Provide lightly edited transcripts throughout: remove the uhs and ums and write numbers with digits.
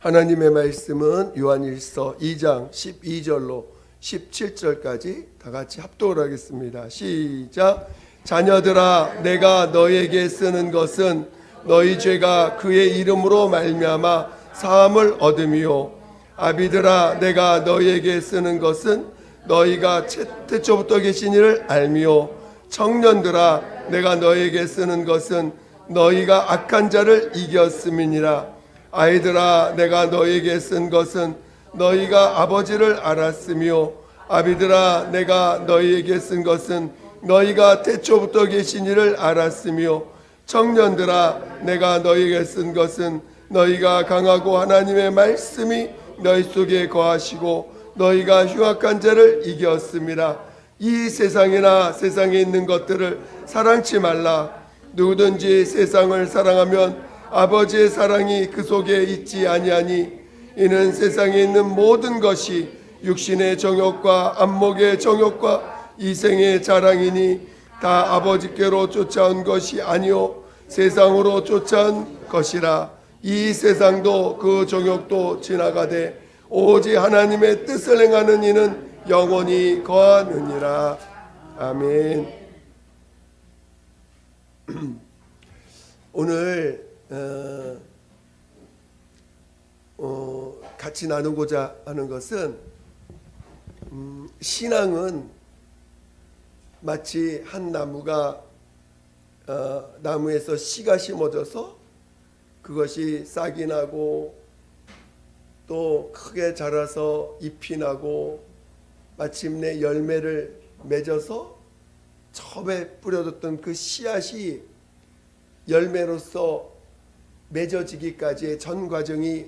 하나님의 말씀은 요한일서 2장 12절로 17절까지 다 같이 합독을 하겠습니다. 시작. 자녀들아, 내가 너에게 쓰는 것은 너희 죄가 그의 이름으로 말미암아 사함을 얻음이요. 아비들아, 내가 너희에게 쓰는 것은 너희가 태초부터 계신 이를 알미요. 청년들아, 내가 너희에게 쓰는 것은 너희가 악한 자를 이겼음이니라. 아이들아, 내가 너희에게 쓴 것은 너희가 아버지를 알았으며, 아비들아, 내가 너희에게 쓴 것은 너희가 태초부터 계신 이를 알았으며, 청년들아, 내가 너희에게 쓴 것은 너희가 강하고 하나님의 말씀이 너희 속에 거하시고 너희가 흉악한 자를 이겼음이라. 이 세상이나 세상에 있는 것들을 사랑치 말라. 누구든지 세상을 사랑하면 아버지의 사랑이 그 속에 있지 아니하니, 이는 세상에 있는 모든 것이 육신의 정욕과 안목의 정욕과 이생의 자랑이니 다 아버지께로 쫓아온 것이 아니요 세상으로 쫓아온 것이라. 이 세상도 그 정욕도 지나가되 오직 하나님의 뜻을 행하는 이는 영원히 거하느니라. 아멘. 오늘 같이 나누고자 하는 것은, 신앙은 마치 한 나무가 나무에서 씨가 심어져서 그것이 싹이 나고 또 크게 자라서 잎이 나고 마침내 열매를 맺어서 처음에 뿌려뒀던 그 씨앗이 열매로서 맺어지기까지의 전 과정이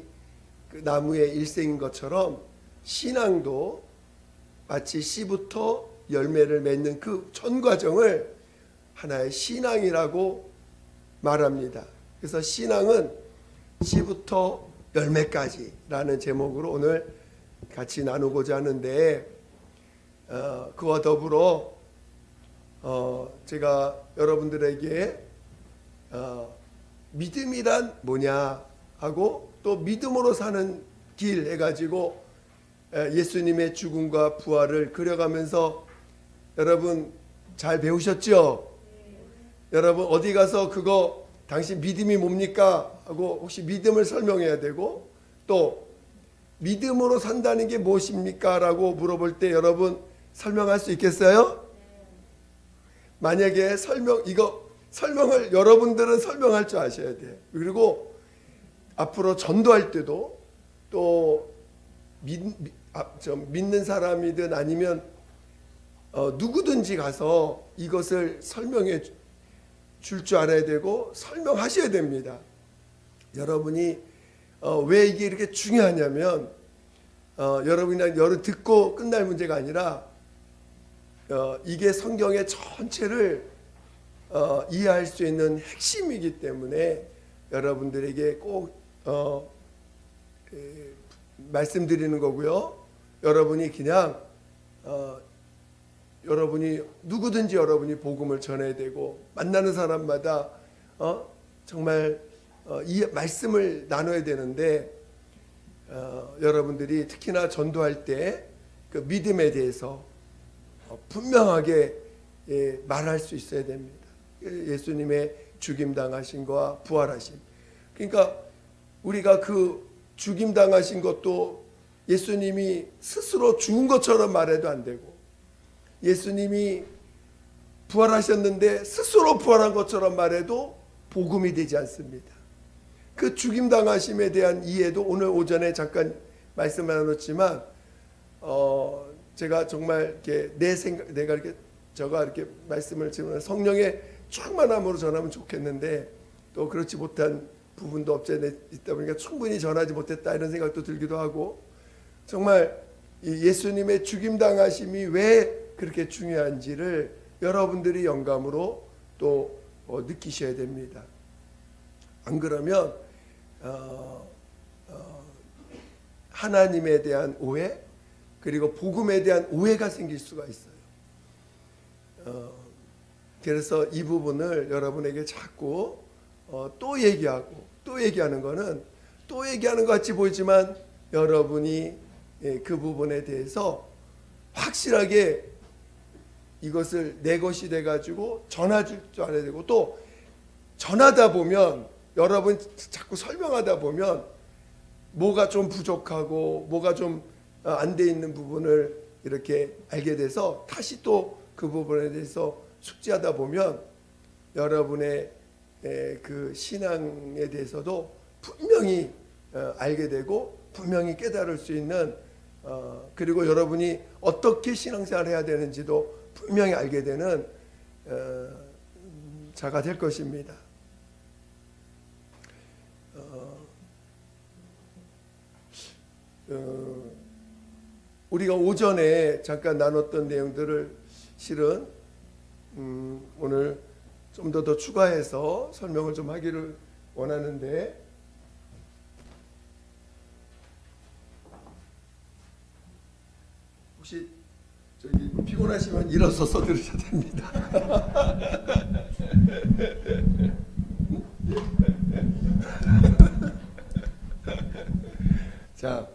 그 나무의 일생인 것처럼, 신앙도 마치 씨부터 열매를 맺는 그 전 과정을 하나의 신앙이라고 말합니다. 그래서 신앙은 씨부터 열매까지라는 제목으로 오늘 같이 나누고자 하는데, 그와 더불어 제가 여러분들에게 믿음이란 뭐냐 하고, 또 믿음으로 사는 길 해가지고 예수님의 죽음과 부활을 그려가면서, 여러분 잘 배우셨죠? 여러분 어디 가서 그거 당신 믿음이 뭡니까 하고 혹시 믿음을 설명해야 되고, 또 믿음으로 산다는 게 무엇입니까 라고 물어볼 때 여러분 설명할 수 있겠어요? 만약에 설명을 여러분들은 설명할 줄 아셔야 돼요. 그리고 앞으로 전도할 때도 또 믿는 사람이든 아니면 누구든지 가서 이것을 설명해 줄 줄 알아야 되고 설명하셔야 됩니다. 여러분이 왜 이게 이렇게 중요하냐면, 여러분이랑 듣고 끝날 문제가 아니라 이게 성경의 전체를 이해할 수 있는 핵심이기 때문에 여러분들에게 꼭 말씀드리는 거고요. 여러분이 그냥 여러분이 누구든지 여러분이 복음을 전해야 되고, 만나는 사람마다 정말 이 말씀을 나눠야 되는데, 여러분들이 특히나 전도할 때 그 믿음에 대해서 분명하게 말할 수 있어야 됩니다. 예수님의 죽임당하신 것과 부활하심. 그러니까 우리가 그 죽임당하신 것도 예수님이 스스로 죽은 것처럼 말해도 안 되고, 예수님이 부활하셨는데 스스로 부활한 것처럼 말해도 복음이 되지 않습니다. 그 죽임당하심에 대한 이해도 오늘 오전에 잠깐 말씀을 나눴지만, 제가 정말 이렇게 내가 이렇게 이렇게 말씀을 지금 성령의 충만함으로 전하면 좋겠는데, 또 그렇지 못한 부분도 없지 않아 있다 보니까 충분히 전하지 못했다 이런 생각도 들기도 하고, 정말 이 예수님의 죽임당하심이 왜 그렇게 중요한지를 여러분들이 영감으로 또 느끼셔야 됩니다. 안 그러면 하나님에 대한 오해, 그리고 복음에 대한 오해가 생길 수가 있어요. 그래서 이 부분을 여러분에게 자꾸 또 얘기하고 또 얘기하는 거는 또 얘기하는 것 같이 보이지만 여러분이 그 부분에 대해서 확실하게 이것을 내 것이 돼가지고 전해줄 줄 알아야 되고, 또 전하다 보면 여러분 자꾸 설명하다 보면 뭐가 좀 부족하고 뭐가 좀 안 돼 있는 부분을 이렇게 알게 돼서 다시 또 그 부분에 대해서 숙지하다 보면 여러분의 그 신앙에 대해서도 분명히 알게 되고 분명히 깨달을 수 있는, 그리고 여러분이 어떻게 신앙생활을 해야 되는지도 분명히 알게 되는 자가 될 것입니다. 우리가 오전에 잠깐 나눴던 내용들을 실은 오늘 좀 더 추가해서 설명을 좀 하기를 원하는데, 혹시 저기 피곤하시면 일어서서 들으셔도 됩니다. 자,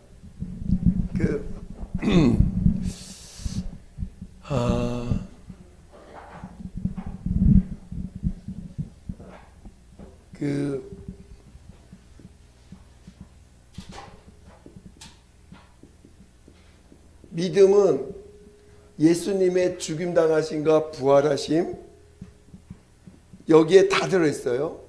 믿음은 예수님의 죽임당하심과 부활하심, 여기에 다 들어있어요.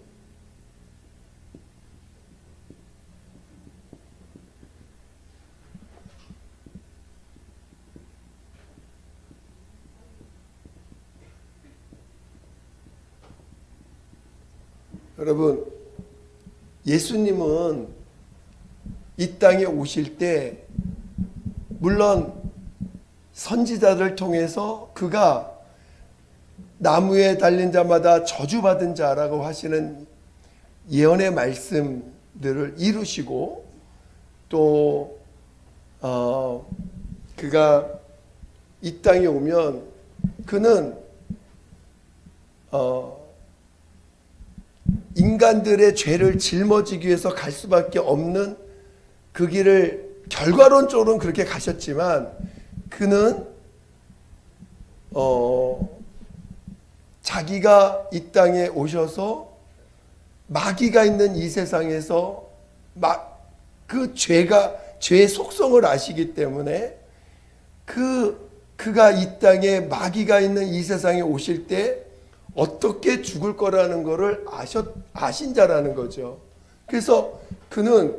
여러분, 예수님은 이 땅에 오실 때 물론 선지자들을 통해서 그가 나무에 달린 자마다 저주받은 자라고 하시는 예언의 말씀들을 이루시고, 또 그가 이 땅에 오면 그는 인간들의 죄를 짊어지기 위해서 갈 수밖에 없는 그 길을 결과론적으로는 그렇게 가셨지만, 그는 자기가 이 땅에 오셔서 마귀가 있는 이 세상에서 그 죄의 속성을 아시기 때문에 그가 이 땅에 마귀가 있는 이 세상에 오실 때 어떻게 죽을 거라는 것을 아신 자라는 거죠. 그래서 그는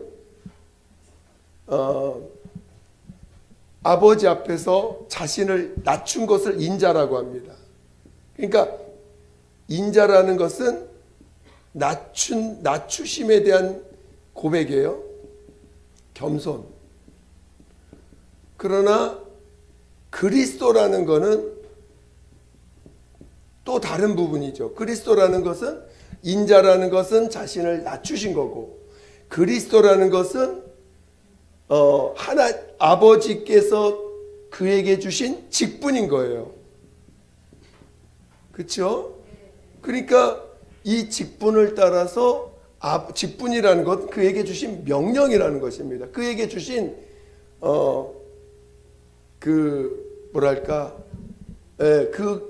아버지 앞에서 자신을 낮춘 것을 인자라고 합니다. 그러니까 인자라는 것은 낮추심에 대한 고백이에요. 겸손. 그러나 그리스도라는 것은 또 다른 부분이죠. 그리스도라는 것은, 인자라는 것은 자신을 낮추신 거고, 그리스도라는 것은 아버지께서 그에게 주신 직분인 거예요. 그렇죠? 그러니까 이 직분을 따라서, 직분이라는 것, 그에게 주신 명령이라는 것입니다. 그에게 주신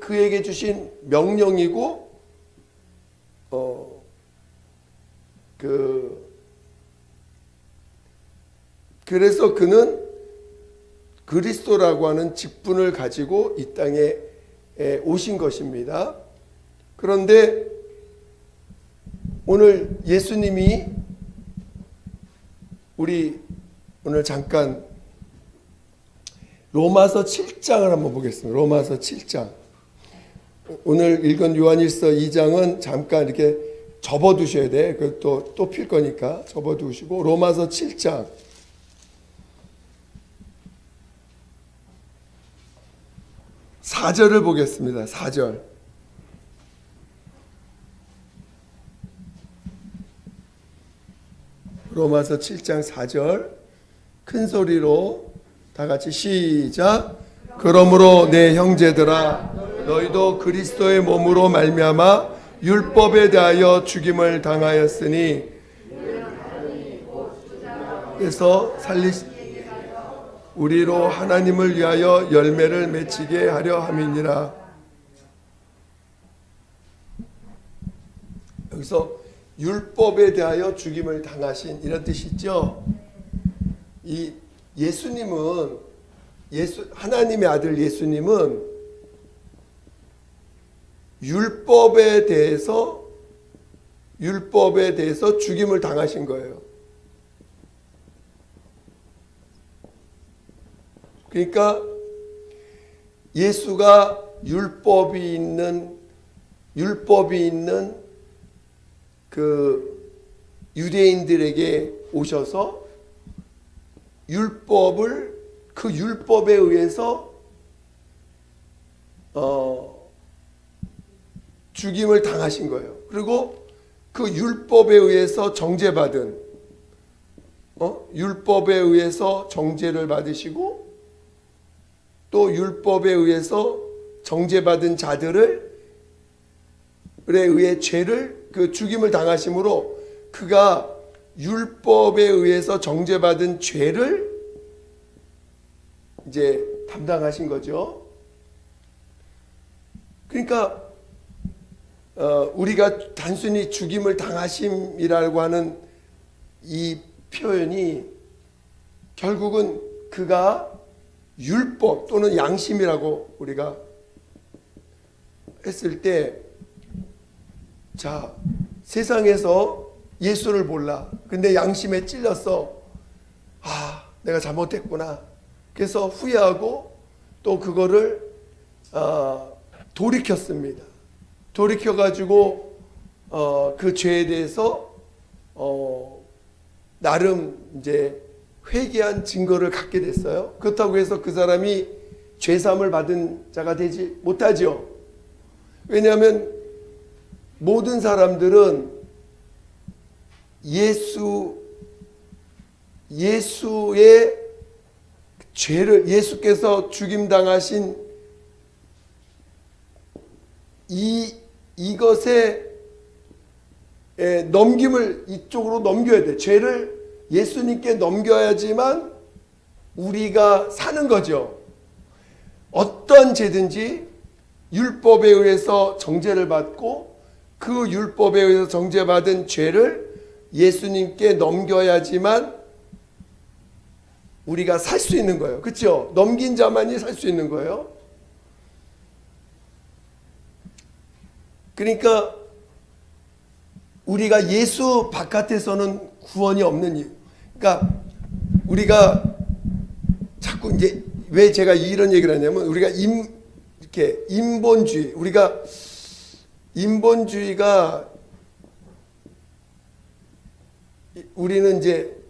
그에게 주신 명령이고, 그래서 그는 그리스도라고 하는 직분을 가지고 이 땅에 오신 것입니다. 그런데 오늘 예수님이, 우리 오늘 잠깐 로마서 7장을 한번 보겠습니다. 로마서 7장. 오늘 읽은 요한일서 2장은 잠깐 이렇게 접어두셔야 돼. 또 필 거니까 접어두시고, 로마서 7장. 4절을 보겠습니다. 4절. 로마서 7장 4절. 큰 소리로 다 같이 시작. 그러므로 내 형제들아, 너희도 그리스도의 몸으로 말미암아 율법에 대하여 죽임을 당하였으니 에서 살리시 우리로 하나님을 위하여 열매를 맺히게 하려 함이니라. 여기서 율법에 대하여 죽임을 당하신 이런 뜻이죠. 이 예수님은 하나님의 아들 예수님은 율법에 대해서 죽임을 당하신 거예요. 그러니까 예수가 율법이 있는 그 유대인들에게 오셔서 그 율법에 의해서 죽임을 당하신 거예요. 그리고 그 율법에 의해서 율법에 의해서 정죄를 받으시고 또 율법에 의해서 정죄받은 자들에 의해 죽임을 당하심으로 그가 율법에 의해서 정죄받은 죄를 이제 담당하신 거죠. 그러니까 우리가 단순히 죽임을 당하심이라고 하는 이 표현이 결국은 그가 율법 또는 양심이라고 우리가 했을 때, 자, 세상에서 예수를 몰라. 근데 양심에 찔렸어. 내가 잘못했구나. 그래서 후회하고 또 그거를 돌이켰습니다. 돌이켜가지고 그 죄에 대해서 나름 이제 회개한 증거를 갖게 됐어요. 그렇다고 해서 그 사람이 죄사함을 받은 자가 되지 못하죠. 왜냐하면 모든 사람들은 예수의 죄를, 예수께서 죽임당하신 이것에 넘김을 이쪽으로 넘겨야 돼. 죄를 예수님께 넘겨야지만 우리가 사는 거죠. 어떤 죄든지 율법에 의해서 정죄를 받고 그 율법에 의해서 정죄받은 죄를 예수님께 넘겨야지만 우리가 살 수 있는 거예요. 그렇죠? 넘긴 자만이 살 수 있는 거예요. 그러니까 우리가 예수 바깥에서는 구원이 없는 이유. 그러니까 우리가 자꾸 이제 왜 제가 이런 얘기를 하냐면 우리가 이렇게 인본주의, 우리가 인본주의가 우리는 이제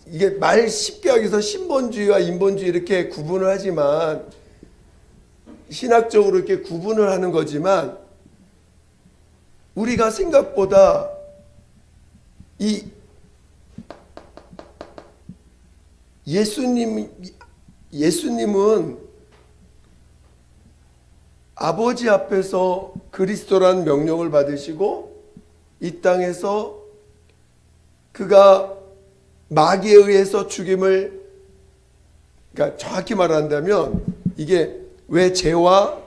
이게 말 쉽게 하기 위해서 신본주의와 인본주의 이렇게 구분을 하지만 신학적으로 이렇게 구분을 하는 거지만 우리가 생각보다 예수님은 아버지 앞에서 그리스도라는 명령을 받으시고 이 땅에서 그가 마귀에 의해서 죽임을, 그러니까 정확히 말한다면 이게 왜 죄와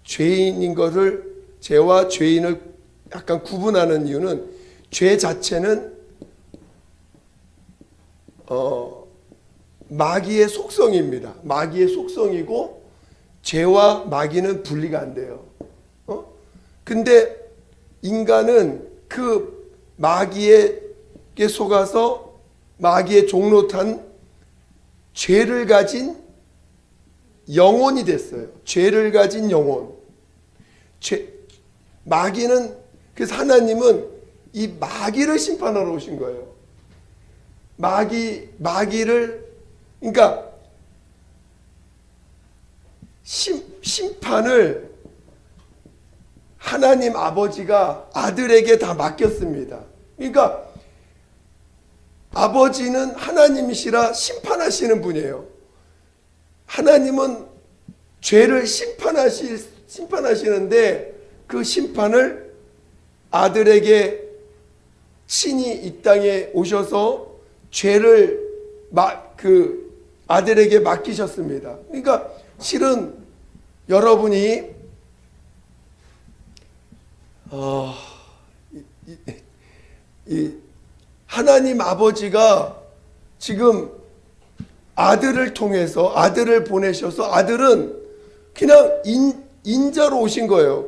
죄인을 약간 구분하는 이유는 죄 자체는 마귀의 속성입니다. 마귀의 속성이고 죄와 마귀는 분리가 안 돼요. 근데 인간은 그 마귀에게 속아서 마귀의 종노탄 죄를 가진 영혼이 됐어요. 죄를 가진 영혼. 마귀는, 그래서 하나님은 이 마귀를 심판하러 오신 거예요. 마귀를, 그러니까 심판을 하나님 아버지가 아들에게 다 맡겼습니다. 그러니까 아버지는 하나님이시라 심판하시는 분이에요. 하나님은 죄를 심판하시는데 그 심판을 아들에게 친히 이 땅에 오셔서 죄를 그 아들에게 맡기셨습니다. 그러니까 실은 여러분이 하나님 아버지가 지금 아들을 통해서 아들을 보내셔서 아들은 그냥 인자로 오신 거예요.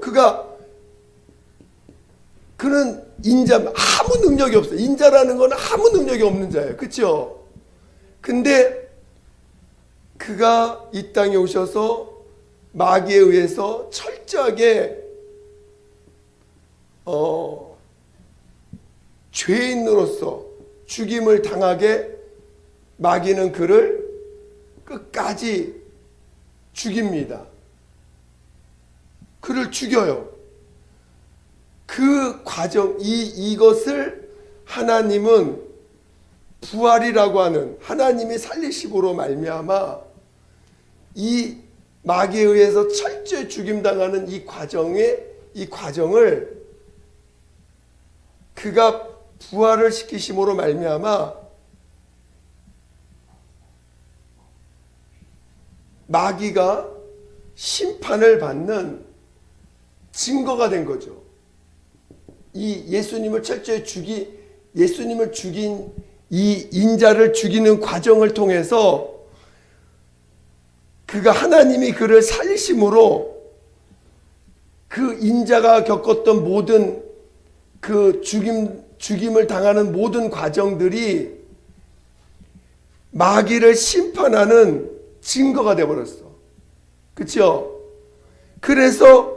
그는 인자, 아무 능력이 없어요. 인자라는 건 아무 능력이 없는 자예요. 그렇죠? 근데 그가 이 땅에 오셔서 마귀에 의해서 철저하게 죄인으로서 죽임을 당하게 마귀는 그를 끝까지 죽입니다. 그를 죽여요. 그 과정, 이것을 하나님은 부활이라고 하는 하나님이 살리심으로 말미암아 이 마귀에 의해서 철저히 죽임당하는 이 과정을 그가 부활을 시키심으로 말미암아 마귀가 심판을 받는 증거가 된 거죠. 이 예수님을 죽인 이 인자를 죽이는 과정을 통해서 그가 하나님이 그를 살리심으로 그 인자가 겪었던 모든 그 죽임을 당하는 모든 과정들이 마귀를 심판하는 증거가 되어버렸어. 그렇죠? 그래서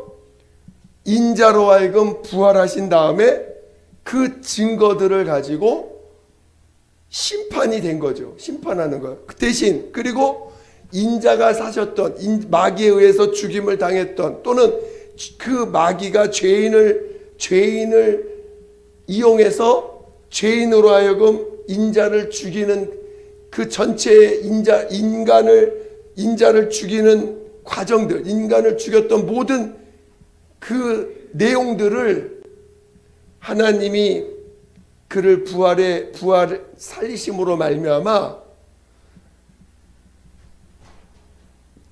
인자로 하여금 부활하신 다음에 그 증거들을 가지고 심판이 된 거죠. 심판하는 거예요. 그 대신 그리고 인자가 사셨던 마귀에 의해서 죽임을 당했던 또는 그 마귀가 죄인을 이용해서 죄인으로 하여금 인자를 죽이는 그 전체의 인자를 죽이는 과정들, 인간을 죽였던 모든 그 내용들을 하나님이 그를 부활 살리심으로 말미암아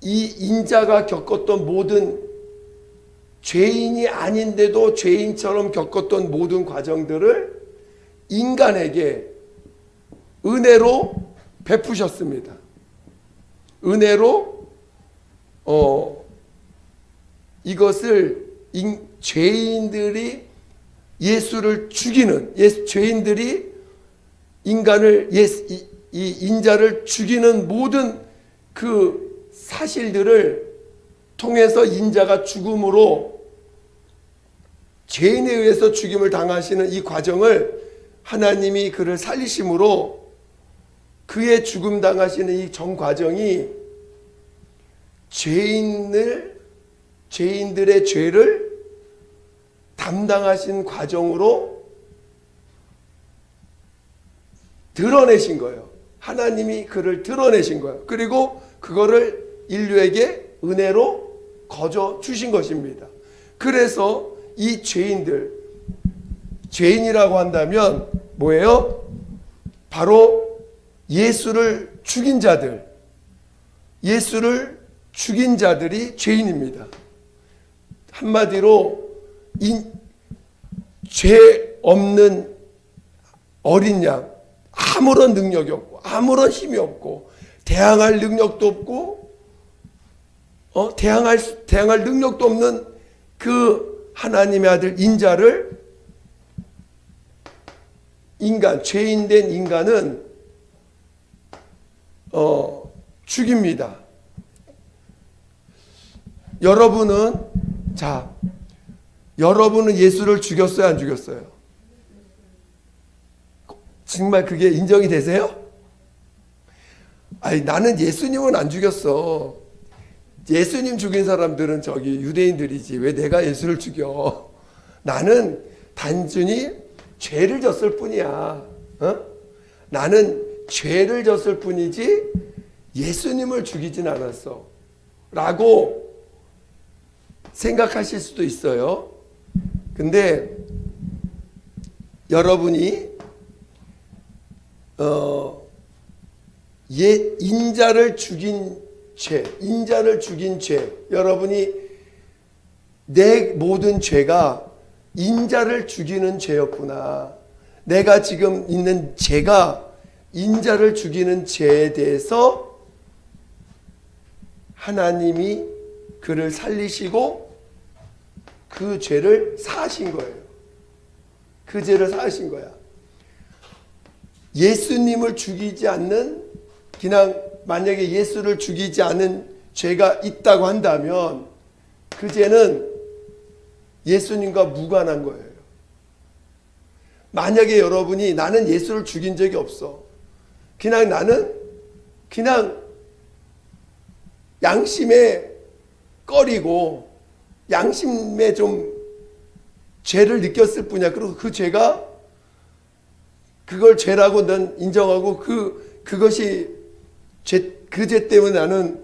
이 인자가 겪었던 모든 죄인이 아닌데도 죄인처럼 겪었던 모든 과정들을 인간에게 은혜로 베푸셨습니다. 은혜로 이것을 죄인들이 예수를 죽이는 죄인들이 인간을 이 인자를 죽이는 모든 그 사실들을 통해서 인자가 죽음으로 죄인에 의해서 죽임을 당하시는 이 과정을 하나님이 그를 살리심으로 그의 죽음 당하시는 이 전 과정이 죄인들의 죄를 담당하신 과정으로 드러내신 거예요. 하나님이 그를 드러내신 거예요. 그리고 그거를 인류에게 은혜로 거저 주신 것입니다. 그래서 이 죄인이라고 한다면 뭐예요? 바로 예수를 죽인 자들이 죄인입니다. 한마디로 죄 없는 어린 양, 아무런 능력이 없고 아무런 힘이 없고 대항할 능력도 없고 대항할 능력도 없는 그 하나님의 아들 인자를 죄인된 인간은 죽입니다. 여러분은 예수를 죽였어요, 안 죽였어요? 정말 그게 인정이 되세요? 아니, 나는 예수님은 안 죽였어. 예수님 죽인 사람들은 유대인들이지. 왜 내가 예수를 죽여? 나는 단순히 죄를 졌을 뿐이야. 나는 죄를 졌을 뿐이지 예수님을 죽이진 않았어. 라고 생각하실 수도 있어요. 근데 여러분이 인자를 죽인 죄, 여러분이 내 모든 죄가 인자를 죽이는 죄였구나. 내가 지금 있는 죄가 인자를 죽이는 죄에 대해서 하나님이 그를 살리시고 그 죄를 사하신 거예요. 그 죄를 사하신 거야. 예수님을 죽이지 않는, 그냥 만약에 예수를 죽이지 않은 죄가 있다고 한다면 그 죄는 예수님과 무관한 거예요. 만약에 여러분이 나는 예수를 죽인 적이 없어. 그냥 나는 그냥 양심에 꺼리고 양심에 좀 죄를 느꼈을 뿐이야. 그리고 그 죄가 그걸 죄라고 난 인정하고 그것이 그 죄 때문에 나는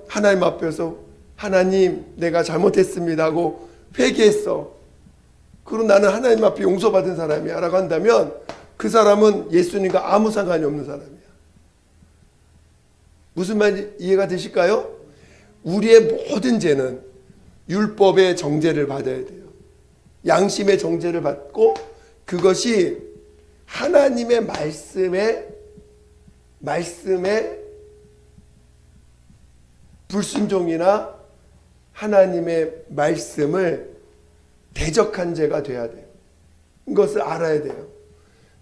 하나님 앞에서 하나님 내가 잘못했습니다 하고 회개했어. 그리고 나는 하나님 앞에 용서받은 사람이야 라고 한다면 그 사람은 예수님과 아무 상관이 없는 사람이야. 무슨 말인지 이해가 되실까요? 우리의 모든 죄는 율법의 정죄를 받아야 돼요. 양심의 정죄를 받고 그것이 하나님의 말씀에 불순종이나 하나님의 말씀을 대적한 죄가 돼야 돼요. 이것을 알아야 돼요.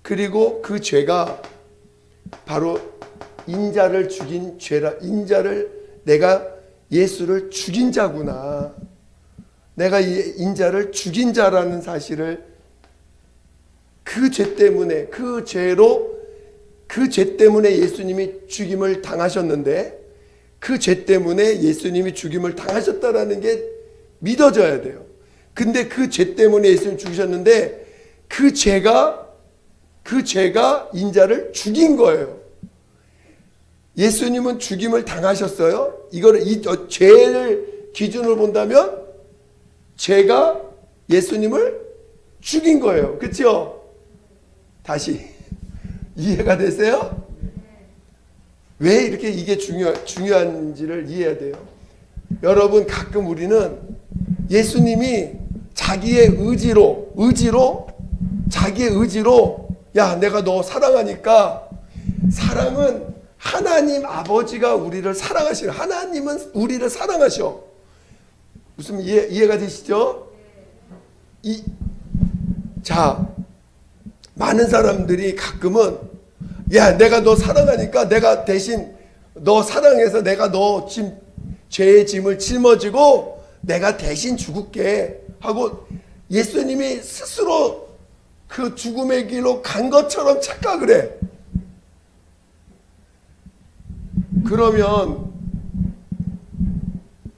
그리고 그 죄가 바로 인자를 죽인 죄라. 내가 예수를 죽인 자구나. 내가 인자를 죽인 자라는 사실을 그 죄 때문에 그 죄 때문에 예수님이 죽임을 당하셨는데 그 죄 때문에 예수님이 죽임을 당하셨다라는 게 믿어져야 돼요. 근데 그 죄 때문에 예수님 죽으셨는데 그 죄가 인자를 죽인 거예요. 예수님은 죽임을 당하셨어요. 이 죄를 기준으로 본다면 죄가 예수님을 죽인 거예요. 그렇죠? 다시 이해가 되세요? 왜 이렇게 이게 중요한지를 이해해야 돼요. 여러분 가끔 우리는 예수님이 자기의 의지로 야 내가 너 사랑하니까, 사랑은 하나님 아버지가 우리를 사랑하시는, 하나님은 우리를 사랑하셔. 무슨 이해가 되시죠? 많은 사람들이 가끔은 야 내가 너 사랑하니까 내가 대신 너 사랑해서 내가 너 죄의 짐을 짊어지고 내가 대신 죽을게 하고 예수님이 스스로 그 죽음의 길로 간 것처럼 착각을 해. 그러면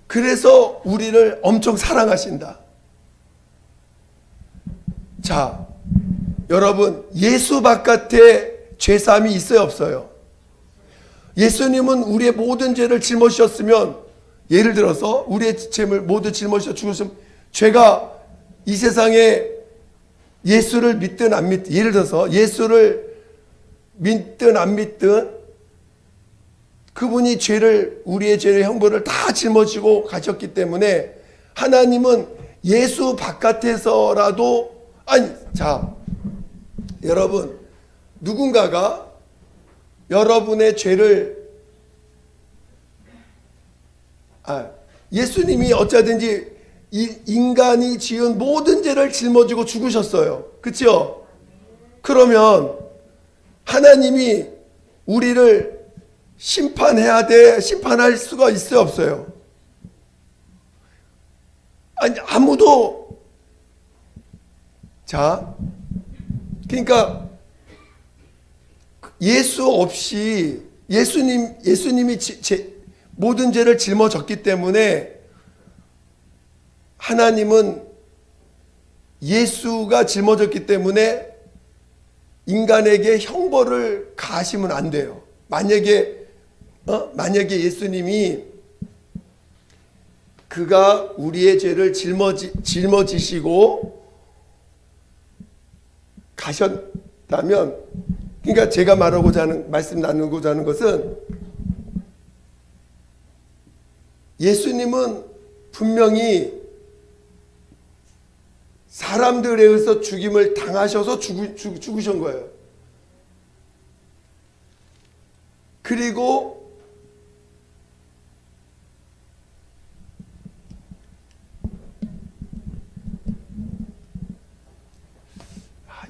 그래서 우리를 엄청 사랑하신다. 자, 여러분 예수 바깥에 죄사함이 있어요 없어요? 예수님은 우리의 모든 죄를 짊어지셨으면, 예를 들어서 우리의 죄를 모두 짊어지셔 죽으셨으면 죄가 이 세상에 예수를 믿든 안 믿든, 예를 들어서 예수를 믿든 안 믿든 그분이 우리의 죄의 형벌을 다 짊어지고 가셨기 때문에 하나님은 예수 바깥에서라도 여러분 누군가가 여러분의 죄를 예수님이 어쩌든지 인간이 지은 모든 죄를 짊어지고 죽으셨어요. 그렇죠? 그러면 하나님이 우리를 심판할 수가 있어요 없어요? 아무도. 그러니까 예수 없이 예수님이 모든 죄를 짊어졌기 때문에 하나님은 예수가 짊어졌기 때문에 인간에게 형벌을 가하시면 안 돼요. 만약에 예수님이 그가 우리의 죄를 짊어지시고 가셨다면 그러니까 제가 말씀 나누고자 하는 것은, 예수님은 분명히 사람들에 의해서 죽임을 당하셔서 죽으신 거예요. 그리고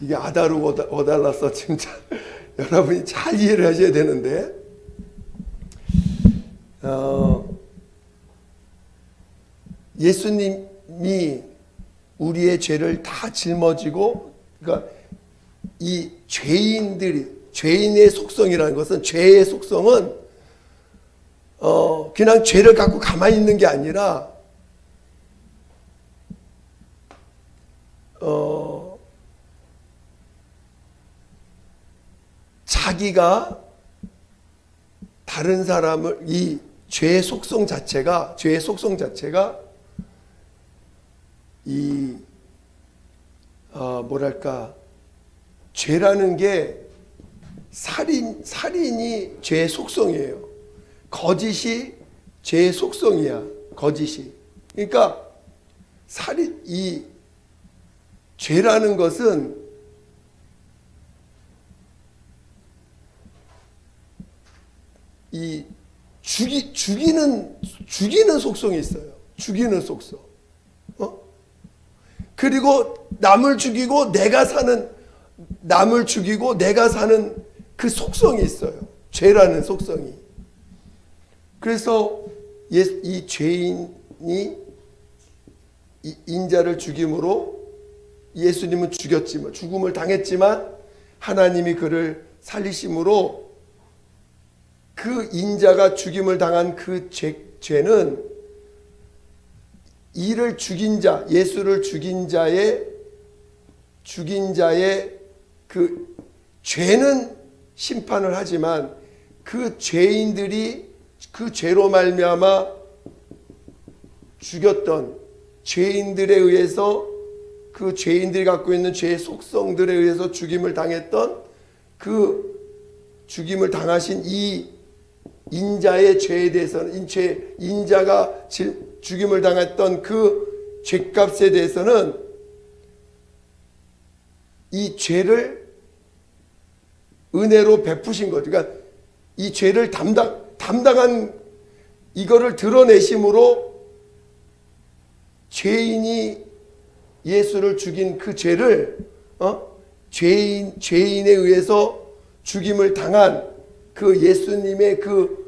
이게 아다르 오달라서 진짜 여러분이 잘 이해를 하셔야 되는데, 예수님이 우리의 죄를 다 짊어지고, 그러니까 이 죄인의 속성이라는 것은, 죄의 속성은 그냥 죄를 갖고 가만히 있는 게 아니라 자기가 다른 사람을, 이 죄의 속성 자체가 뭐랄까, 죄라는 게 살인이 죄의 속성이에요. 거짓이 죄의 속성이야. 거짓이. 그러니까 이 죄라는 것은 이 죽이는 속성이 있어요. 죽이는 속성. 그리고 남을 죽이고 내가 사는 그 속성이 있어요. 죄라는 속성이. 그래서 이 죄인이 인자를 죽임으로, 예수님은 죽음을 당했지만 하나님이 그를 살리심으로, 그 인자가 죽임을 당한 그 죄는 이를 죽인 자, 예수를 죽인 자의 그 죄는 심판을 하지만, 그 죄인들이 그 죄로 말미암아 죽였던 죄인들에 의해서, 그 죄인들이 갖고 있는 죄의 속성들에 의해서 죽임을 당했던, 그 죽임을 당하신 이 인자의 죄에 대해서는, 인자가 죽임을 당했던 그 죄값에 대해서는 이 죄를 은혜로 베푸신 거죠. 그러니까 이 죄를 담당한, 이거를 드러내심으로 죄인이 예수를 죽인 그 죄를, 죄인에 의해서 죽임을 당한 그 예수님의 그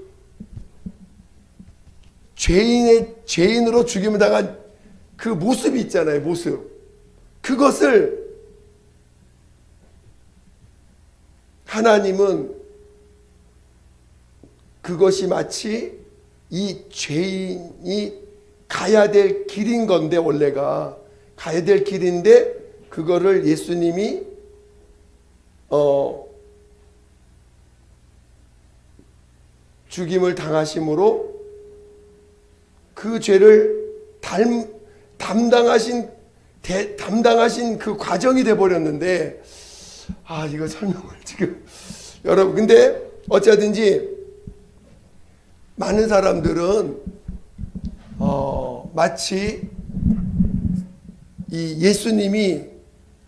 죄인으로 죽임을 당한 그 모습이 있잖아요. 모습. 그것을 하나님은, 그것이 마치 이 죄인이 가야 될 길인 건데, 원래가 가야 될 길인데, 그거를 예수님이 죽임을 당하심으로 그 죄를 담당하신 그 과정이 돼 버렸는데, 이거 설명을 지금 여러분, 근데 어쩌든지 많은 사람들은 마치 이 예수님이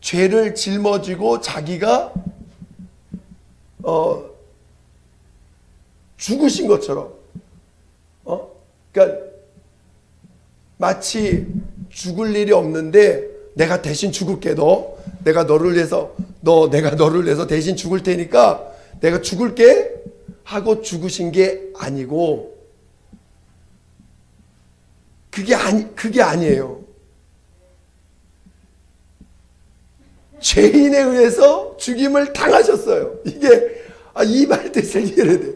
죄를 짊어지고 자기가 죽으신 것처럼, 그러니까 마치 죽을 일이 없는데 내가 대신 죽을게. 내가 너를 위해서 대신 죽을 테니까 내가 죽을게 하고 죽으신 게 아니고, 그게 아니에요. 죄인에 의해서 죽임을 당하셨어요. 이게 이 말 뜻을 이해해야 돼.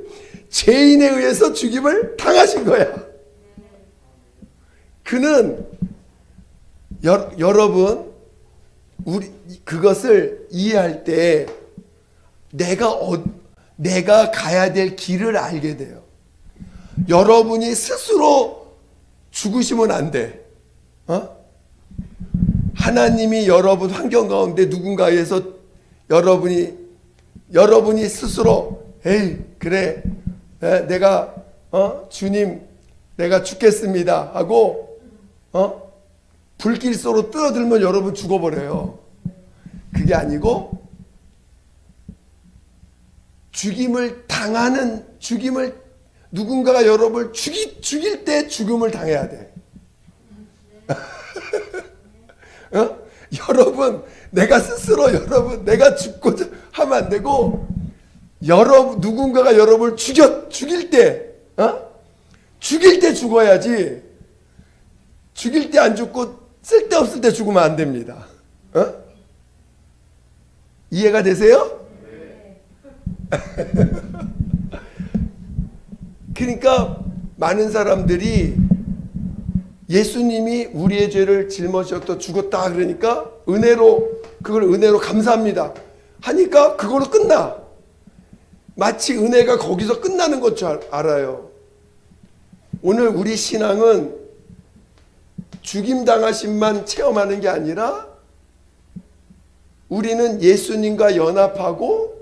죄인에 의해서 죽임을 당하신 거야. 그는 여러분, 우리 그것을 이해할 때 내가 가야 될 길을 알게 돼요. 여러분이 스스로 죽으시면 안 돼. 하나님이 여러분 환경 가운데 누군가에서 여러분이 여러분이 스스로 에이 그래 내가 주님 내가 죽겠습니다 하고 불길 속으로 뛰어들면 여러분 죽어버려요. 그게 아니고 죽임을 누군가가 여러분을 죽일 때 죽음을 당해야 돼. 여러분 내가 스스로 내가 죽고자 하면 안 되고 누군가가 여러분을 죽일 때 죽어야지. 죽일 때 안 죽고 쓸데없을 때 죽으면 안 됩니다. 이해가 되세요? 그러니까 많은 사람들이 예수님이 우리의 죄를 짊어졌다 죽었다 그러니까 그걸 은혜로 감사합니다 하니까 그걸로 끝나. 마치 은혜가 거기서 끝나는 것 줄 알아요. 오늘 우리 신앙은 죽임당하심만 체험하는 게 아니라 우리는 예수님과 연합하고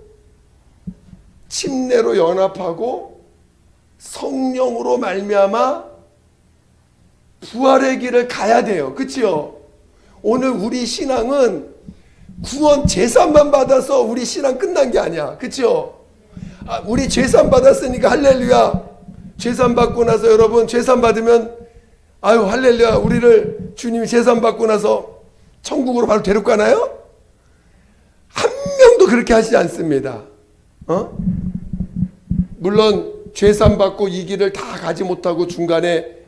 침례로 연합하고 성령으로 말미암아 부활의 길을 가야 돼요. 그렇죠? 오늘 우리 신앙은 구원 제사만 받아서 우리 신앙 끝난 게 아니야. 그렇죠? 우리 제산 받았으니까 할렐루야. 제산 받고 나서 여러분 제산 받으면 아유 할렐루야 우리를 주님이 제산 받고 나서 천국으로 바로 데리고 가나요? 한 명도 그렇게 하시지 않습니다. 물론 죄산 받고 이 길을 다 가지 못하고 중간에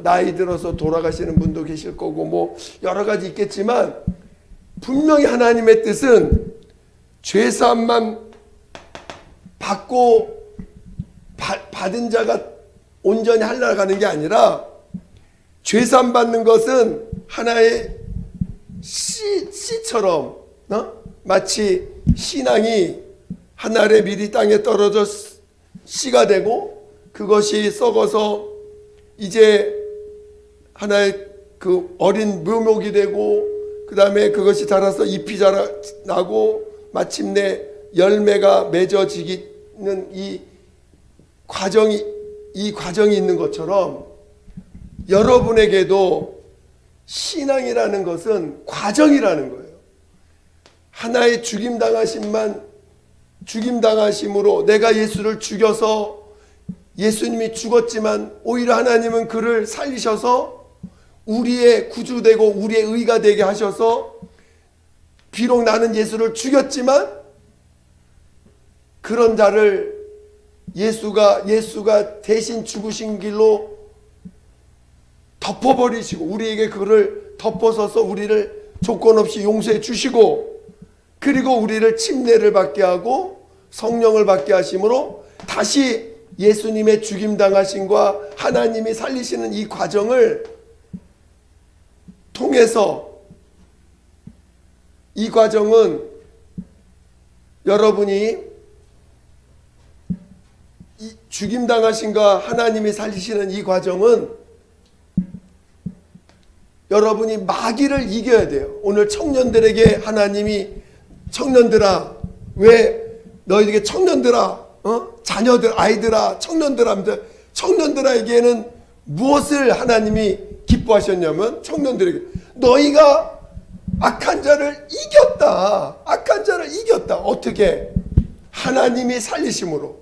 나이 들어서 돌아가시는 분도 계실 거고 뭐 여러 가지 있겠지만 분명히 하나님의 뜻은 죄사함만 받고 받은 자가 온전히 하려가는 게 아니라 죄사함 받는 것은 하나의 씨처럼 마치 신앙이 한 알의 밀이 땅에 떨어져 씨가 되고 그것이 썩어서 이제 하나의 그 어린 묘목이 되고 그 다음에 그것이 자라서 잎이 자라나고 마침내 열매가 맺어지는 이 과정이 있는 것처럼 여러분에게도 신앙이라는 것은 과정이라는 거예요. 하나의 죽임당하심으로 내가 예수를 죽여서 예수님이 죽었지만 오히려 하나님은 그를 살리셔서 우리의 구주되고 우리의 의가 되게 하셔서 비록 나는 예수를 죽였지만 그런 자를 예수가 대신 죽으신 길로 덮어버리시고 우리에게 그를 덮어서서 우리를 조건 없이 용서해 주시고 그리고 우리를 침례를 받게 하고 성령을 받게 하심으로 다시 예수님의 죽임당하심과 하나님이 살리시는 이 과정을 통해서 이 과정은 여러분이 이 죽임당하심과 하나님이 살리시는 이 과정은 여러분이 마귀를 이겨야 돼요. 오늘 청년들에게 하나님이 청년들아 왜 너희에게 청년들아 자녀들 아이들아 청년들아 하면서 청년들에게는 무엇을 하나님이 기뻐하셨냐면 청년들에게 너희가 악한 자를 이겼다. 악한 자를 이겼다. 어떻게? 하나님이 살리심으로.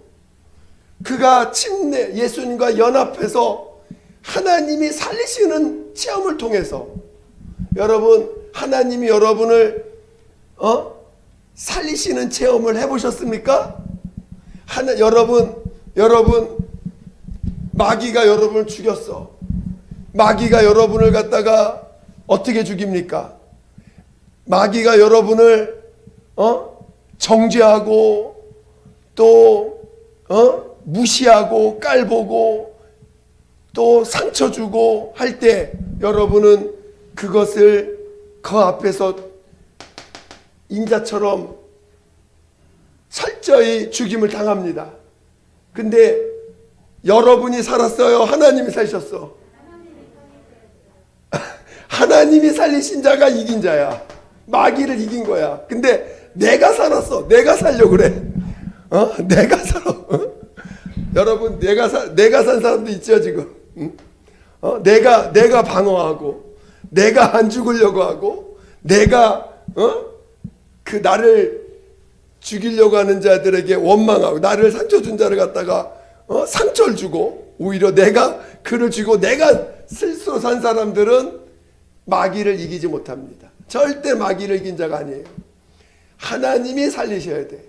그가 침례 예수님과 연합해서 하나님이 살리시는 체험을 통해서 여러분 하나님이 여러분을 살리시는 체험을 해보셨습니까? 여러분 마귀가 여러분을 죽였어. 마귀가 여러분을 갖다가 어떻게 죽입니까? 마귀가 여러분을 정죄하고 또 무시하고 깔보고 또 상처 주고 할 때 여러분은 그것을 그 앞에서 인자처럼 철저히 죽임을 당합니다. 근데 여러분이 살았어요? 하나님이 살리셨어? 하나님이 살리신 자가 이긴 자야. 마귀를 이긴 거야. 근데 내가 살았어. 내가 살려고 그래. 내가 살아. 여러분, 내가 산 사람도 있죠, 지금. 내가 방어하고, 내가 안 죽으려고 하고, 내가, 그 나를 죽이려고 하는 자들에게 원망하고, 나를 상처 준 자를 갖다가, 상처를 주고, 오히려 내가 그를 주고, 내가 스스로 산 사람들은 마귀를 이기지 못합니다. 절대 마귀를 이긴 자가 아니에요. 하나님이 살리셔야 돼.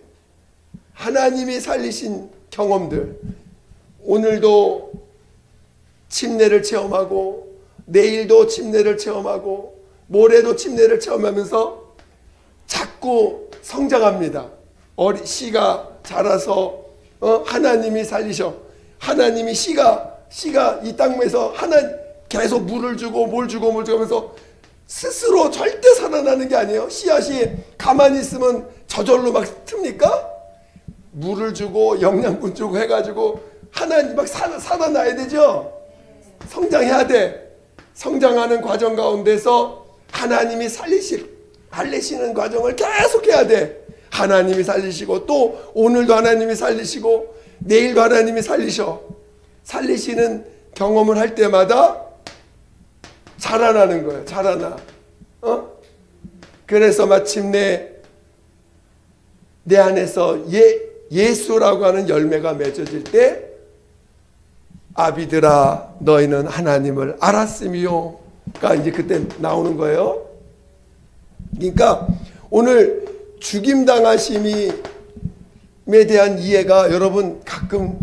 하나님이 살리신 경험들, 오늘도 침례를 체험하고 내일도 침례를 체험하고 모레도 침례를 체험하면서 자꾸 성장합니다. 씨가 자라서 하나님이 살리셔. 하나님이 씨가 이 땅에서 계속 물을 주고 뭘 주고 하면서 스스로 절대 살아나는 게 아니에요. 씨앗이 가만히 있으면 저절로 막 틉니까? 물을 주고 영양분 주고 해가지고 하나님 막 살아나야 되죠. 성장해야 돼. 성장하는 과정 가운데서 하나님이 살리시는 과정을 계속 해야 돼. 하나님이 살리시고 또 오늘도 하나님이 살리시고 내일도 하나님이 살리시는 경험을 할 때마다 자라나는 거예요. 자라나. 그래서 마침내 내 안에서 예수라고 하는 열매가 맺어질 때 아비들아 너희는 하나님을 알았으며가 이제 그때 나오는 거예요. 그러니까 오늘 죽임당하심에 대한 이해가 여러분 가끔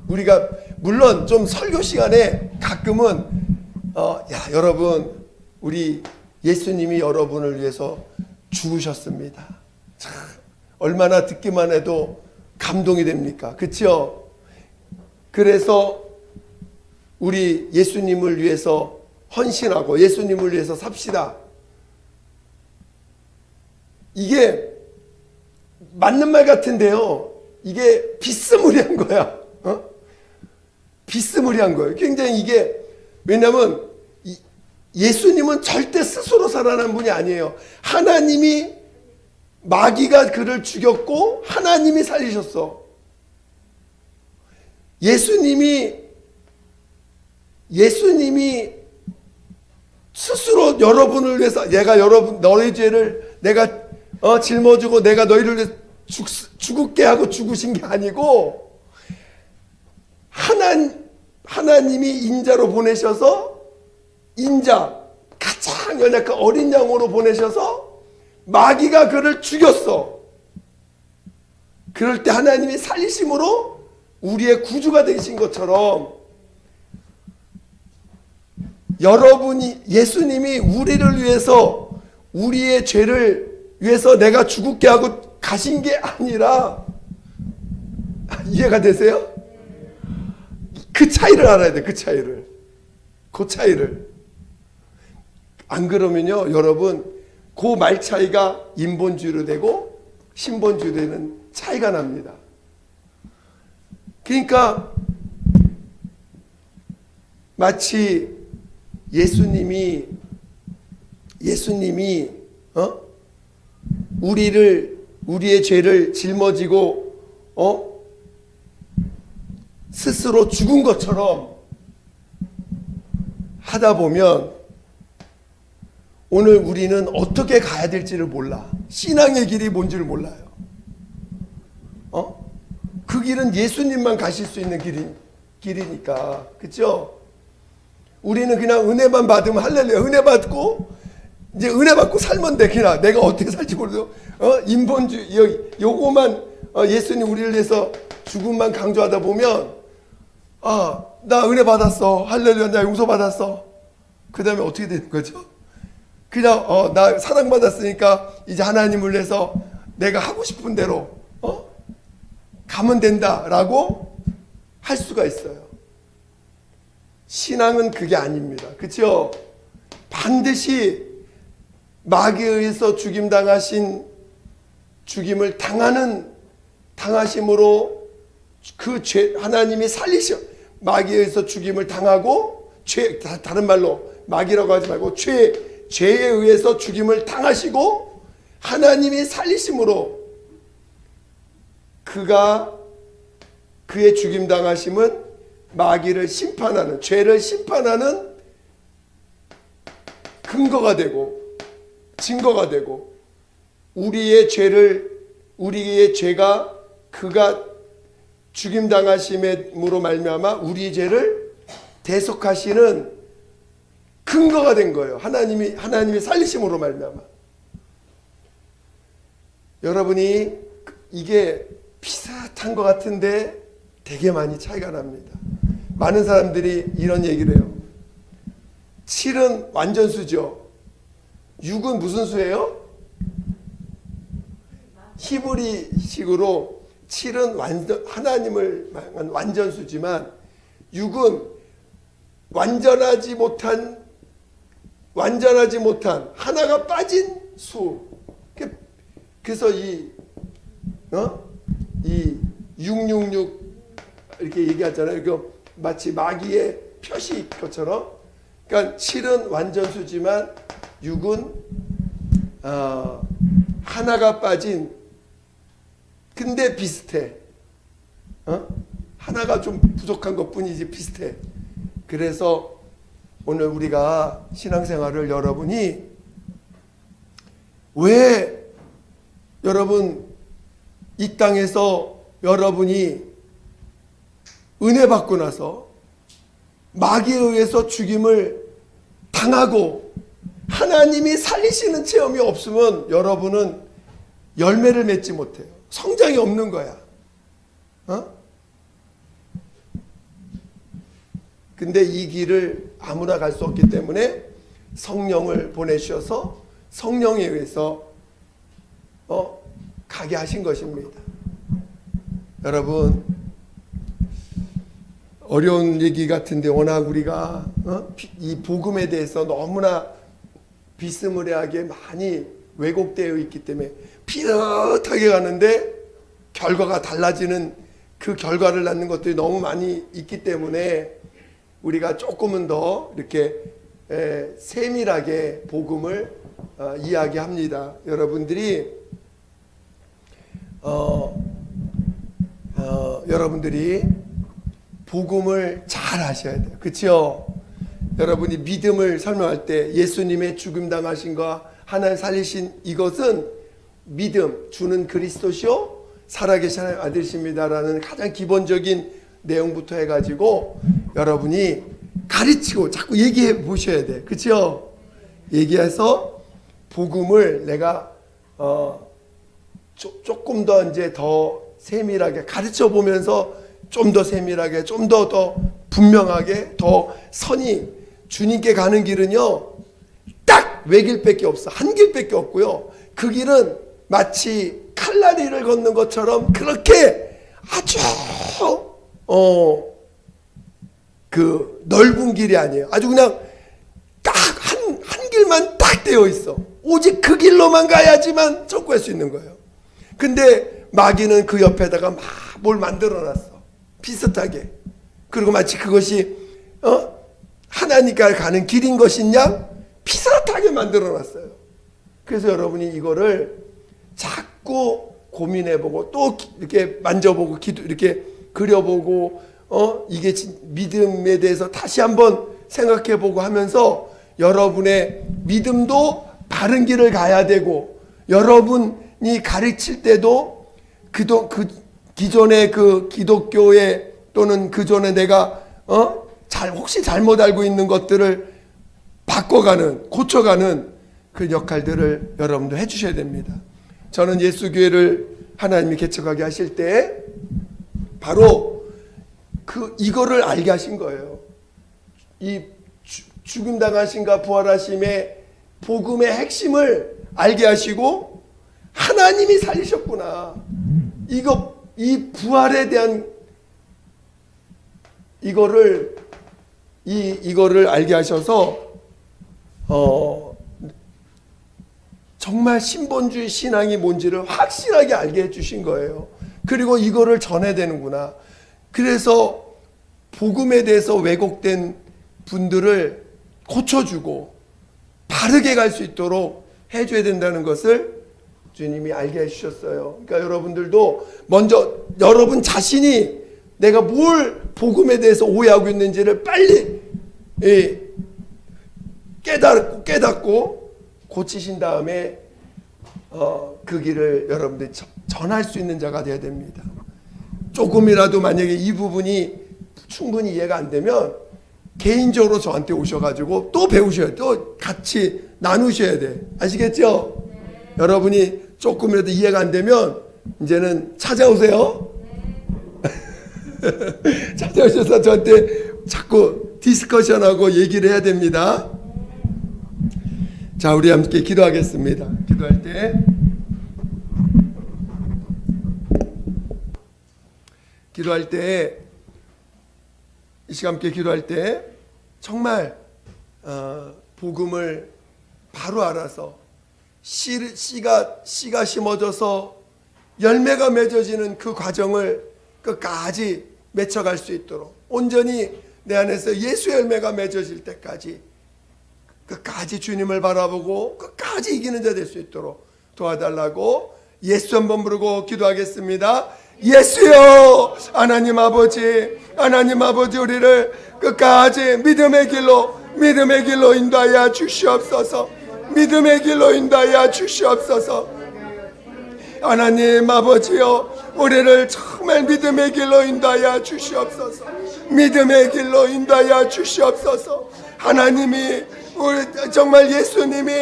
우리가 물론 좀 설교 시간에 가끔은 여러분 우리 예수님이 여러분을 위해서 죽으셨습니다. 참 얼마나 듣기만 해도 감동이 됩니까? 그렇죠? 그래서 우리 예수님을 위해서 헌신하고 예수님을 위해서 삽시다. 이게 맞는 말 같은데요. 이게 비스무리한 거야. 비스무리한 거예요. 굉장히 이게 왜냐하면 예수님은 절대 스스로 살아난 분이 아니에요. 하나님이 마귀가 그를 죽였고 하나님이 살리셨어. 예수님이 스스로 여러분을 위해서 너희 죄를 내가 짊어지고 내가 너희를 위해서 죽게 하고 죽으신 게 아니고 하나님이 인자로 보내셔서 가장 연약한 어린 양으로 보내셔서 마귀가 그를 죽였어. 그럴 때 하나님이 살리심으로 우리의 구주가 되신 것처럼 예수님이 우리를 위해서 우리의 죄를 위해서 내가 죽게 하고 가신 게 아니라 이해가 되세요? 그 차이를 알아야 돼. 그 차이를. 안 그러면요 여러분 그 말 차이가 인본주의로 되고 신본주의로 되는 차이가 납니다. 그러니까 마치 예수님이 우리의 죄를 짊어지고 스스로 죽은 것처럼 하다 보면 오늘 우리는 어떻게 가야 될지를 몰라. 신앙의 길이 뭔지를 몰라요. 그 길은 예수님만 가실 수 있는 길이니까. 그렇죠? 우리는 그냥 은혜만 받으면 할렐루야. 은혜 받고 이제 은혜 받고 살면 돼. 그냥 내가 어떻게 살지 모르죠. 인본주의 요거만 예수님 우리를 위해서 죽음만 강조하다 보면 나 은혜 받았어. 할렐루야. 나 용서 받았어. 그 다음에 어떻게 되는 거죠? 그냥 나 사랑받았으니까 이제 하나님을 위해서 내가 하고 싶은 대로 가면 된다라고 할 수가 있어요. 신앙은 그게 아닙니다. 그렇죠? 반드시 마귀에 의해서 죽임을 당하심으로 그 죄 하나님이 마귀에 의해서 죽임을 당하고 다른 말로 마귀라고 하지 말고 죄에 의해서 죽임을 당하시고 하나님이 살리심으로 그의 죽임당하심은 마귀를 심판하는, 죄를 심판하는 근거가 되고 증거가 되고, 우리의 죄가 그가 죽임당하심으로 말미암아 우리의 죄를 대속하시는 근거가 된 거예요. 하나님이 살리심으로 말미암아. 여러분이 이게 비슷한 것 같은데 되게 많이 차이가 납니다. 많은 사람들이 이런 얘기를 해요. 7은 완전수죠. 6은 무슨 수예요? 히브리식으로 7은 하나님을 말한 완전수지만 6은 완전하지 못한 하나가 빠진 수. 그래서 이 666 이렇게 얘기하잖아요. 이거 마치 마귀의 표시 것처럼. 그러니까 7은 완전수지만 6은 하나가 빠진, 근데 비슷해. 하나가 좀 부족한 것뿐이지 비슷해. 그래서 오늘 우리가 신앙생활을, 여러분이 왜 여러분 이 땅에서 여러분이 은혜 받고 나서 마귀에 의해서 죽임을 당하고 하나님이 살리시는 체험이 없으면 여러분은 열매를 맺지 못해요. 성장이 없는 거야. 근데 이 길을 아무나 갈 수 없기 때문에 성령을 보내주셔서 성령에 의해서 가게 하신 것입니다. 여러분, 어려운 얘기 같은데 워낙 우리가 이 복음에 대해서 너무나 비스무리하게 많이 왜곡되어 있기 때문에 비슷하게 가는데 결과가 달라지는, 그 결과를 낳는 것들이 너무 많이 있기 때문에 우리가 조금은 더 이렇게 세밀하게 복음을 이야기합니다. 여러분들이 복음을 잘 아셔야 돼요. 그렇죠? 여러분이 믿음을 설명할 때 예수님의 죽임당하신과 하나님 살리신 이것은 믿음, 주는 그리스도시요 살아계신 하나님 아들이십니다라는 가장 기본적인 내용부터 해가지고 여러분이 가르치고 자꾸 얘기해 보셔야 돼. 그렇죠? 얘기해서 복음을 내가 조금 더 이제 더 세밀하게 가르쳐 보면서 좀 더 세밀하게, 좀 더 분명하게, 더 선이, 주님께 가는 길은요 딱 외길밖에 없어. 한 길밖에 없고요. 그 길은 마치 칼라리를 걷는 것처럼 그렇게 아주 그 넓은 길이 아니에요. 아주 그냥 딱 한 길만 딱 되어 있어. 오직 그 길로만 가야지만 접근할 수 있는 거예요. 근데 마귀는 그 옆에다가 막 뭘 만들어놨어. 비슷하게. 그리고 마치 그것이 하나님께 가는 길인 것이냐 비슷하게 만들어놨어요. 그래서 여러분이 이거를 자꾸 고민해보고 또 이렇게 만져보고 이렇게 그려보고 이게 믿음에 대해서 다시 한번 생각해보고 하면서 여러분의 믿음도 바른 길을 가야 되고, 여러분이 가르칠 때도 기존의 그 기독교의 또는 그전에 내가 혹시 잘못 알고 있는 것들을 바꿔가는, 고쳐가는 그 역할들을 여러분도 해주셔야 됩니다. 저는 예수교회를 하나님이 개척하게 하실 때 바로 이거를 알게 하신 거예요. 이 죽임당하심과 부활하심의 복음의 핵심을 알게 하시고, 하나님이 살리셨구나. 이 부활에 대한 이거를 알게 하셔서 정말 신본주의 신앙이 뭔지를 확실하게 알게 해주신 거예요. 그리고 이거를 전해야 되는구나. 그래서 복음에 대해서 왜곡된 분들을 고쳐주고 바르게 갈 수 있도록 해줘야 된다는 것을 주님이 알게 해주셨어요. 그러니까 여러분들도 먼저 여러분 자신이 내가 뭘 복음에 대해서 오해하고 있는지를 빨리 깨닫고 고치신 다음에 그 길을 여러분들이 전할 수 있는 자가 되어야 됩니다. 조금이라도 만약에 이 부분이 충분히 이해가 안 되면 개인적으로 저한테 오셔가지고 또 배우셔야 돼. 또 같이 나누셔야 돼. 아시겠죠? 네. 여러분이 조금이라도 이해가 안 되면 이제는 찾아오세요. 네. 찾아오셔서 저한테 자꾸 디스커션하고 얘기를 해야 됩니다. 자, 우리 함께 기도하겠습니다. 기도할 때 이 시간 함께 기도할 때 정말 복음을 바로 알아서 씨가 심어져서 열매가 맺어지는 그 과정을 끝까지 맺혀갈 수 있도록 온전히 내 안에서 예수의 열매가 맺어질 때까지 끝까지 주님을 바라보고 끝까지 이기는 자 될 수 있도록 도와달라고 예수 한번 부르고 기도하겠습니다. 예수여, 하나님 아버지 우리를 끝까지 믿음의 길로 인도하여 주시옵소서. 믿음의 길로 인도하여 주시옵소서. 하나님 아버지여, 우리를 정말 믿음의 길로 인도하여 주시옵소서. 믿음의 길로 인도하여 주시옵소서. 하나님이 우리 정말 예수님이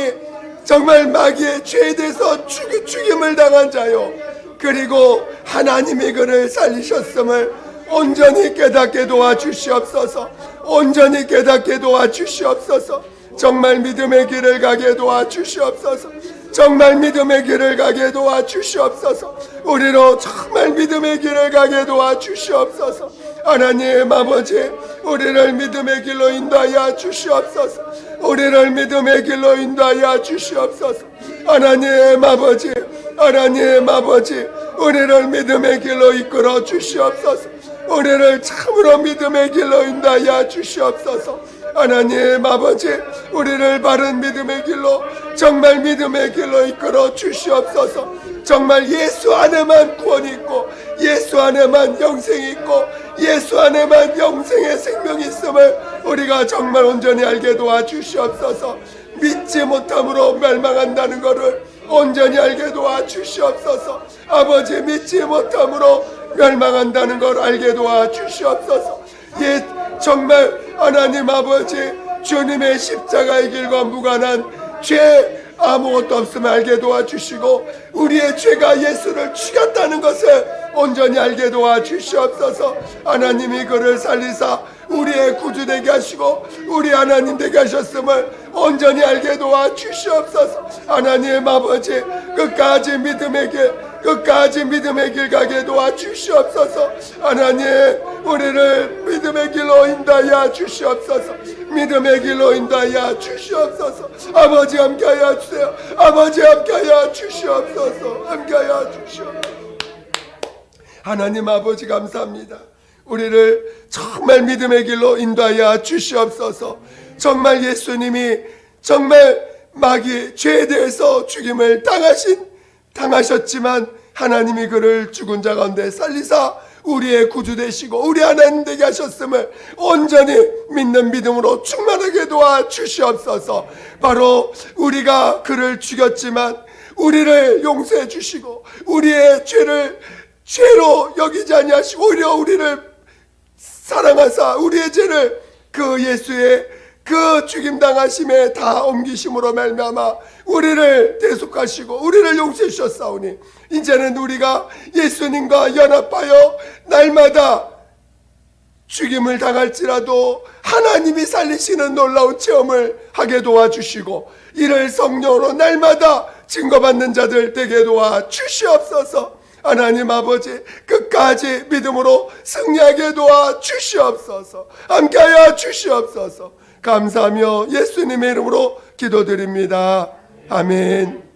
정말 마귀의 죄에 대해서 죽임을 당한 자요, 그리고 하나님이 그를 살리셨음을 온전히 깨닫게 도와주시옵소서. 온전히 깨닫게 도와주시옵소서. 정말 믿음의 길을 가게 도와주시옵소서. 정말 믿음의 길을 가게 도와주시옵소서. 우리로 정말 믿음의 길을 가게 도와주시옵소서. 하나님 아버지, 우리를 믿음의 길로 인도하여 주시옵소서. 우리를 믿음의 길로 인도하여 주시옵소서. 하나님 아버지, 우리를 믿음의 길로 이끌어 주시옵소서. 우리를 참으로 믿음의 길로 인도하여 주시옵소서. 하나님 아버지, 우리를 바른 믿음의 길로, 정말 믿음의 길로 이끌어 주시옵소서. 정말 예수 안에만 구원이 있고, 예수 안에만 영생이 있고, 예수 안에만 영생의 생명이 있음을 우리가 정말 온전히 알게 도와주시옵소서. 믿지 못함으로 멸망한다는 것을 온전히 알게 도와주시옵소서. 아버지, 믿지 못함으로 멸망한다는 걸 알게 도와주시옵소서. 정말 하나님 아버지, 주님의 십자가의 길과 무관한 죄 아무것도 없음을 알게 도와주시고, 우리의 죄가 예수를 죽였다는 것을 온전히 알게 도와주시옵소서. 하나님이 그를 살리사 우리의 구주 되게 하시고 우리 하나님 되게 하셨음을 온전히 알게 도와주시옵소서. 하나님 아버지, 끝까지 믿음의 길 가게 도와주시옵소서. 하나님, 우리를 믿음의 길로 인도하여 주시옵소서. 믿음의 길로 인도하여 주시옵소서. 아버지, 함께하여 주세요. 아버지, 함께하여 주시옵소서. 함께하여 주시옵소서. 하나님 아버지, 감사합니다. 우리를 정말 믿음의 길로 인도하여 주시옵소서. 정말 예수님이 정말 마귀 죄에 대해서 죽임을 당하셨지만 하나님이 그를 죽은 자 가운데 살리사 우리의 구주 되시고 우리 하나님 되게 하셨음을 온전히 믿는 믿음으로 충만하게 도와주시옵소서. 바로 우리가 그를 죽였지만 우리를 용서해 주시고 우리의 죄로 여기지 아니하시고 오히려 우리를 사랑하사 우리의 죄를 그 예수의 그 죽임당하심에 다 옮기심으로 말미암아 우리를 대속하시고 우리를 용서해 주셨사오니 이제는 우리가 예수님과 연합하여 날마다 죽임을 당할지라도 하나님이 살리시는 놀라운 체험을 하게 도와주시고 이를 성령으로 날마다 증거받는 자들 되게 도와주시옵소서. 하나님 아버지, 끝까지 믿음으로 승리하게 도와주시옵소서. 함께하여 주시옵소서. 감사하며 예수님의 이름으로 기도드립니다. 아멘.